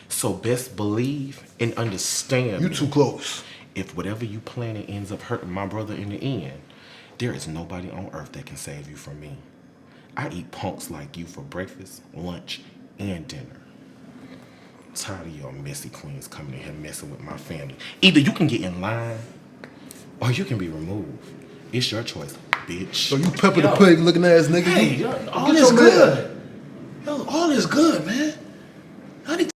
So best believe and understand. You too close. If whatever you planning ends up hurting my brother in the end, there is nobody on earth that can save you from me. I eat punks like you for breakfast, lunch, and dinner. I'm tired of your messy queens coming in here messing with my family. Either you can get in line, or you can be removed. It's your choice, bitch. So you pepper the pig looking ass nigga. Hey, all is good. Yo, all is good, man. I need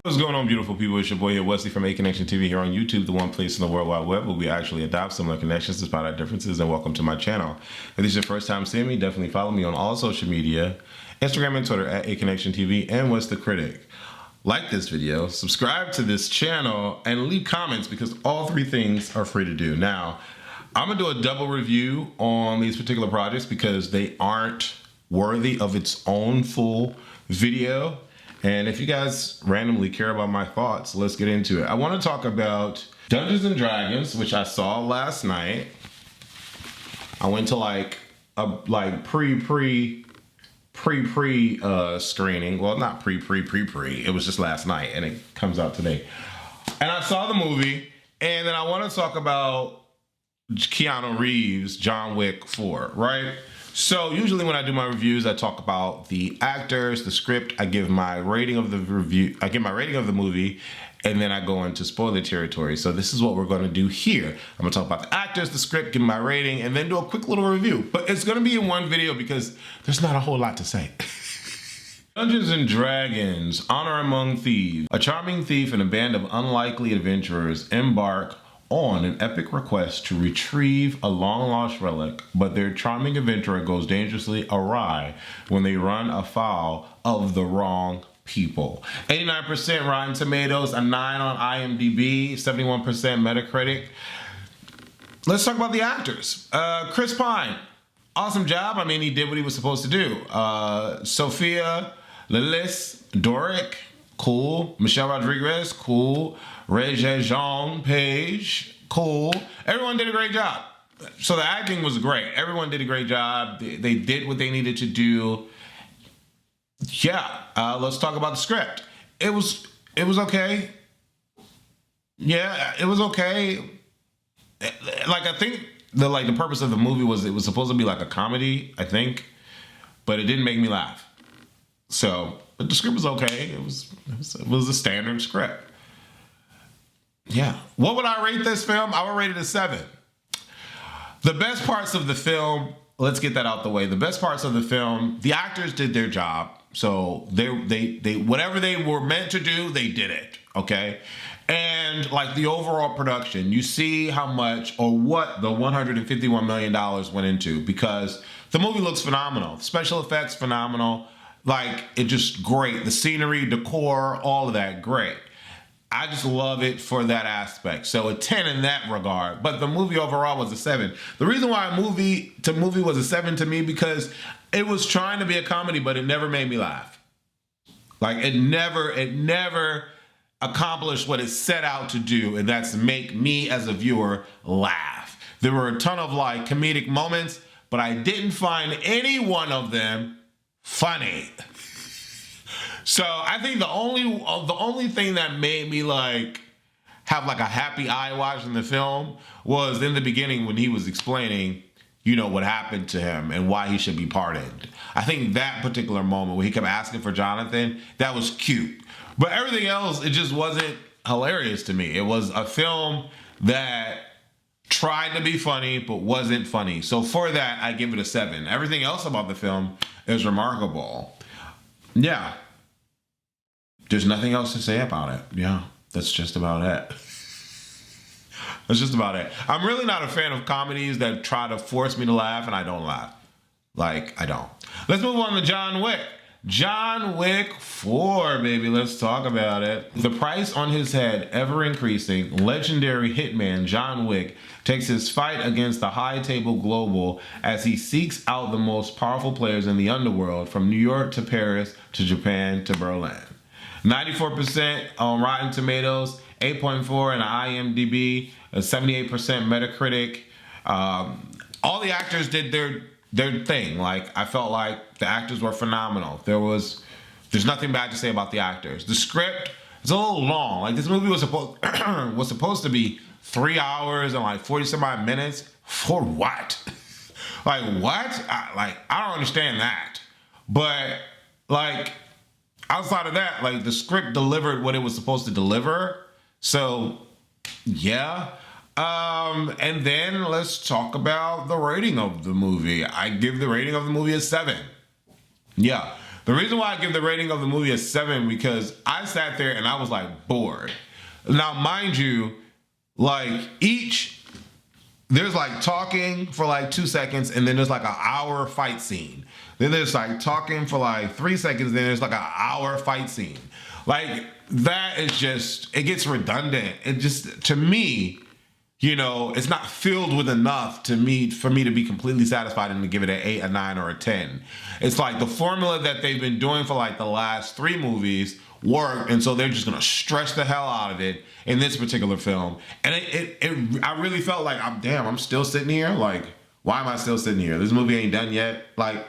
What's going on, beautiful people? It's your boy here, Wesley from A Connection TV here on YouTube, the one place in the World Wide Web where we actually adopt similar connections despite our differences, and welcome to my channel. If this is your first time seeing me, definitely follow me on all social media, Instagram and Twitter at A Connection TV and Wes the Critic. Like this video, subscribe to this channel, and leave comments because all three things are free to do. Now, I'm gonna do a double review on these particular projects because they aren't worthy of its own full video. And if you guys randomly care about my thoughts, let's get into it. I want to talk about Dungeons and Dragons, which I saw last night. I went to like a pre screening. Well, not pre. It was just last night, and it comes out today. And I saw the movie, and then I want to talk about Keanu Reeves' John Wick 4, right? So usually when I do my reviews, I talk about the actors, the script, I give my rating of the review, I give my rating of the movie, and then I go into spoiler territory. So this is what we're gonna do here. I'm gonna talk about the actors, the script, give my rating, and then do a quick little review. But it's gonna be in one video because there's not a whole lot to say. Dungeons and Dragons, Honor Among Thieves. A charming thief and a band of unlikely adventurers embark on an epic request to retrieve a long-lost relic, but their charming adventurer goes dangerously awry when they run afoul of the wrong people. 89% Rotten Tomatoes, a 9 on IMDb, 71% Metacritic. Let's talk about the actors. Chris Pine, awesome job. I mean, he did what he was supposed to do. Sophia Lillis, Doric, cool. Michelle Rodriguez, cool. Jean Page, cool. Everyone did a great job. So the acting was great. Everyone did a great job. They did what they needed to do. Yeah, let's talk about the script. It was okay. Yeah, it was okay. Like, I think the purpose of the movie was it was supposed to be like a comedy, I think, but it didn't make me laugh. So, but the script was okay. It was a standard script. Yeah. What would I rate this film? I would rate it a 7. The best parts of the film, let's get that out the way. The best parts of the film, the actors did their job. So they whatever they were meant to do, they did it. Okay. And like the overall production, you see how much or what the $151 million went into, because the movie looks phenomenal. Special effects, phenomenal. Like, it just great. The scenery, decor, all of that, great. I just love it for that aspect. So a 10 in that regard. But the movie overall was a 7. The reason why movie was a 7 to me, because it was trying to be a comedy, but it never made me laugh. Like, it never accomplished what it set out to do, and that's make me as a viewer laugh. There were a ton of like comedic moments, but I didn't find any one of them funny. So I think the only thing that made me like have like a happy eye watching the film was in the beginning when he was explaining, you know, what happened to him and why he should be pardoned. I think that particular moment where he kept asking for Jonathan, that was cute. But everything else, it just wasn't hilarious to me. It was a film that tried to be funny but wasn't funny. So for that, I give it a 7. Everything else about the film is remarkable. Yeah. There's nothing else to say about it. Yeah, that's just about it. That's just about it. I'm really not a fan of comedies that try to force me to laugh, and I don't laugh. Like, I don't. Let's move on to John Wick. John Wick 4, baby. Let's talk about it. The price on his head ever increasing, legendary hitman John Wick takes his fight against the high table global as he seeks out the most powerful players in the underworld, from New York to Paris to Japan to Berlin. 94% on Rotten Tomatoes, 8.4 in IMDb, 78% Metacritic. all the actors did their thing. Like, I felt like the actors were phenomenal. There's nothing bad to say about the actors. The script is a little long. Like, this movie was supposed to be 3 hours and like 40 some odd minutes. For what? Like, what? I don't understand that. But like, outside of that, like, the script delivered what it was supposed to deliver. So yeah. And then let's talk about the rating of the movie. I give the rating of the movie a 7. Yeah. The reason why I give the rating of the movie a 7, because I sat there and I was like bored. Now, mind you, like, there's like talking for like 2 seconds, and then there's like an hour fight scene. Then there's like talking for like 3 seconds, then there's like an hour fight scene. Like, that is just, it gets redundant. It just, to me, it's not filled with enough for me to be completely satisfied and to give it an 8, a 9, or a 10. It's like the formula that they've been doing for like the last 3 movies worked, and so they're just gonna stretch the hell out of it in this particular film. And I really felt like, I'm still sitting here. Like, why am I still sitting here? This movie ain't done yet. Like,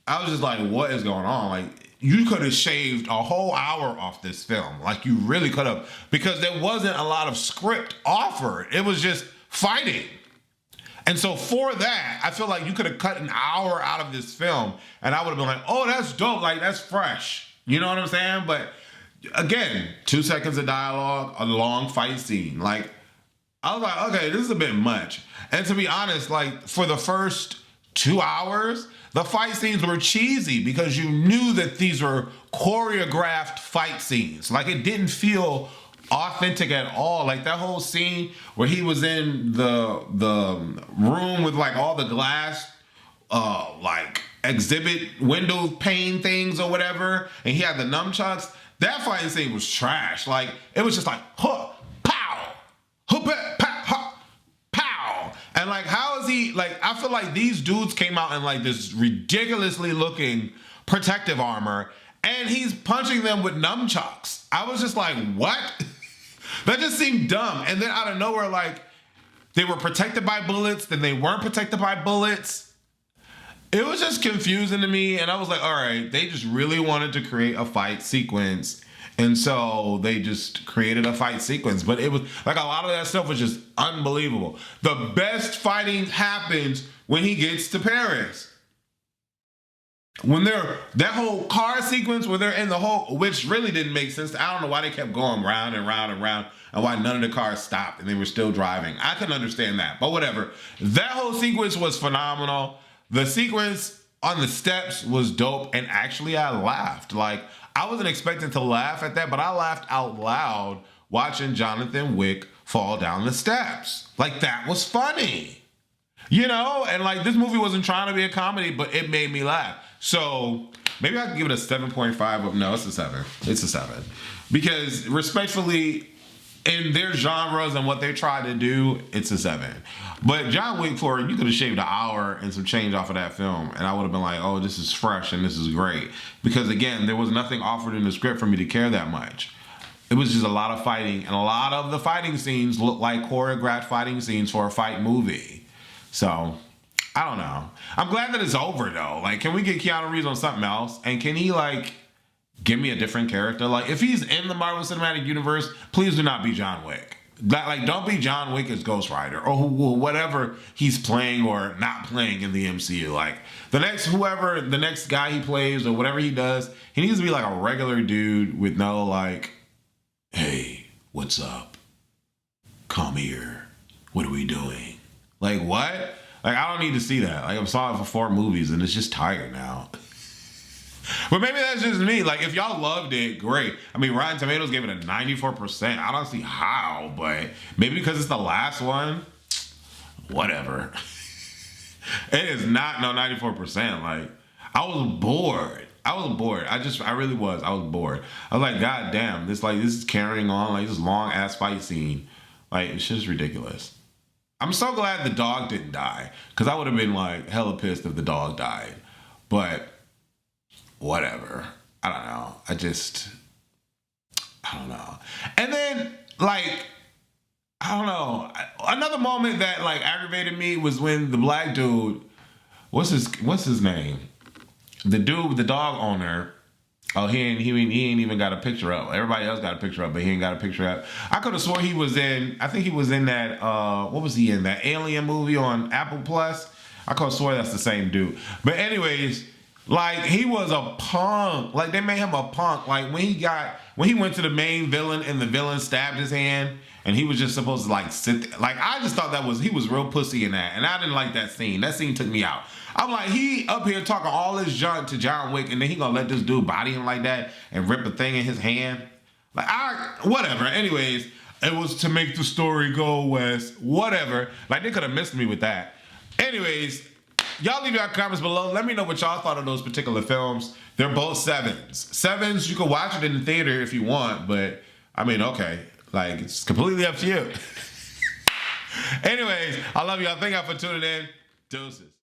I was just like, what is going on? Like, you could have shaved a whole hour off this film. Like, you really could have, because there wasn't a lot of script offered. It was just fighting. And so for that, I feel like you could have cut an hour out of this film, and I would have been like, oh, that's dope. Like, that's fresh. You know what I'm saying? But again, 2 seconds of dialogue, a long fight scene. Like, I was like, okay, this is a bit much. And to be honest, like, for the first 2 hours, the fight scenes were cheesy because you knew that these were choreographed fight scenes. Like, it didn't feel authentic at all. Like, that whole scene where he was in the room with like all the glass, like exhibit window pane things or whatever, and he had the nunchucks. That fighting scene was trash. Like, it was just like, huh, pow, huh, pow, huh, pow. And like, how is he, like, I feel like these dudes came out in like this ridiculously looking protective armor, and he's punching them with nunchucks. I was just like, what? That just seemed dumb. And then out of nowhere, like, they were protected by bullets, then they weren't protected by bullets. It was just confusing to me, and I was like, all right, they just really wanted to create a fight sequence, and so they just created a fight sequence. But it was, like, a lot of that stuff was just unbelievable. The best fighting happens when he gets to Paris. When that whole car sequence where they're in the whole, which really didn't make sense. I don't know why they kept going round and round and round, and why none of the cars stopped and they were still driving. I couldn't understand that, but whatever. That whole sequence was phenomenal. The sequence on the steps was dope, and actually I laughed. Like, I wasn't expecting to laugh at that, but I laughed out loud watching Jonathan Wick fall down the steps. Like, that was funny. And like, this movie wasn't trying to be a comedy, but it made me laugh. So maybe I could give it a 7.5. No, it's a 7. It's a 7. Because respectfully, in their genres and what they try to do, it's a 7. But John Wick, you could have shaved an hour and some change off of that film, and I would have been like, oh, this is fresh and this is great. Because again, there was nothing offered in the script for me to care that much. It was just a lot of fighting, and a lot of the fighting scenes looked like choreographed fighting scenes for a fight movie. So, I don't know. I'm glad that it's over, though. Like, can we get Keanu Reeves on something else? And can he, like, give me a different character? Like, if he's in the Marvel Cinematic Universe, please do not be John Wick. Like, don't be John Wick as Ghost Rider or whatever he's playing or not playing in the MCU. Like, the next guy he plays or whatever he does, he needs to be like a regular dude with no, like, hey, what's up? Come here. What are we doing? Like, what? Like, I don't need to see that. Like, I saw it for 4 movies and it's just tired now. But maybe that's just me. Like, if y'all loved it, great. I mean, Rotten Tomatoes gave it a 94%. I don't see how, but maybe because it's the last one. Whatever. It is not no 94%. Like, I was bored. I really was. I was bored. I was like, God damn, this is carrying on, like, this long ass fight scene. Like, it's just ridiculous. I'm so glad the dog didn't die, because I would have been like hella pissed if the dog died. But whatever. I don't know. I don't know. And then, like, I don't know. Another moment that like aggravated me was when the black dude, what's his name? The dude with the dog owner. Oh, he ain't even got a picture up. Everybody else got a picture up, but he ain't got a picture up. I could have swore he was in. I think he was in that. What was he in? That Alien movie on Apple Plus. I could have swore that's the same dude. But anyways, like he was a punk. Like they made him a punk. Like when he went to the main villain and the villain stabbed his hand and he was just supposed to like sit there. Like I just thought he was real pussy in that, and I didn't like that scene. That scene took me out. I'm like, he up here talking all this junk to John Wick, and then he gonna let this dude body him like that and rip a thing in his hand. Like, whatever. Anyways, it was to make the story go west. Whatever. Like, they could have missed me with that. Anyways, y'all leave your comments below. Let me know what y'all thought of those particular films. They're both 7s. 7s, you can watch it in the theater if you want, but, I mean, okay. Like, it's completely up to you. Anyways, I love y'all. Thank y'all for tuning in. Deuces.